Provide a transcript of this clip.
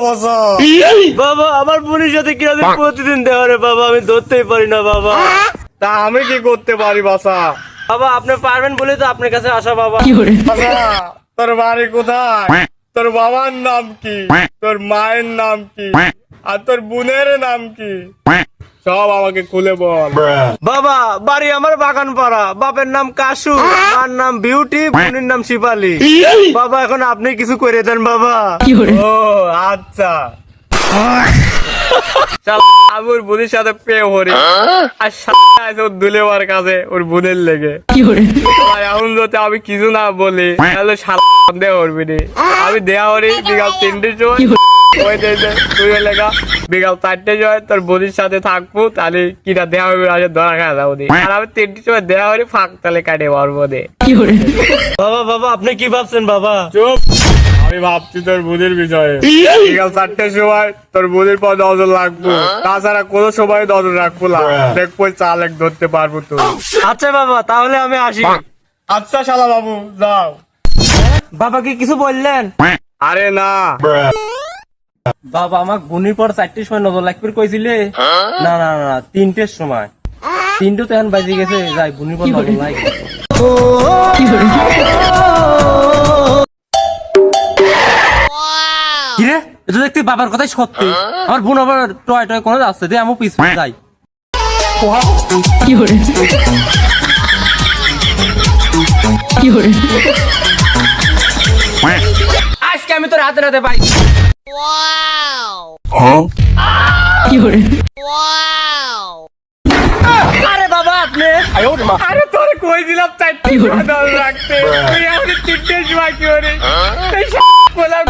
বাসা। বাবা আমার বোনের সাথে কিরকম প্রতিদিন দেওয়া রে বাবা, আমি ধরতেই পারি না বাবা। তা আমি কি করতে পারি বাসা? বাবা আপনি পারবেন বলে তো আপনার কাছে আসা বাবা। বাসা, তোর বাড়ি কোথায়? তোর বাবার নাম কি? তোর মায়ের নাম কি? আর তোর বোনের নাম কি? সব আমাকে খুলে বল। বাবা বাড়ি আমার বাগান পাড়া, বাপের নাম কাশু, মার নাম বিউটি, বোনের নাম শিপালি। বাবা এখন আপনি কিছু করে দেন বাবা। ও আচ্ছা, আমি ওর বোনের সাথে প্রেম করি আর আছে ওর দুলেবার কাছে ওর বোনের লেগে। আর এখন যদি আমি কিছু না বলি তাহলে সন্দেহ করবি নি। আমি দেয়া করি বিকাল 3টের সময়, ওই তুই লেগা বিকাল 4টের সময় তোর বোনের সাথে থাকবো, তাহলে কিনা দেওয়া হবে আসে ধরা খাওয়া যাবো। আর আমি 3টের সময় দেওয়া করি ফাঁক তাহলে কাটে পারবো দে। বাবা বাবা আপনি কি ভাবছেন বাবা? চুপ, আমি ভাবছি তোর বোনের বিষয়ে। বিকাল 4টের সময় তোর বোনের পর নজর রাখবো, তাছাড়া কোনো সময় নজর রাখবো না। দেখবো চাল এক ধরতে পারবো তো। আচ্ছা বাবা তাহলে আমি আসি। আচ্ছা শালা বাবু যাও। বাবা কি কিছু বললেন? আরে না, বাবা আমার বোনের পর 4টের সময় নজর লাগবে কইছিলে। না না না 3টের সময়, 3টে তো এখন বাজে গেছে, যাই বোনের পর নজর লাগে। কিরে এটা দেখতে বাবার কথাই সত্যি, আমার বোন আবার টয় টয় করে যাচ্ছে, দে আমি পিছনে যাই। আজকে আমি তোর হাতে রাতে পাই। আরে বাবা আপনি, আরে তোর কই দিলাম 4টের সময় নজর রাখতে, তুই এখন 3টের সময় কি করে? এই বললাম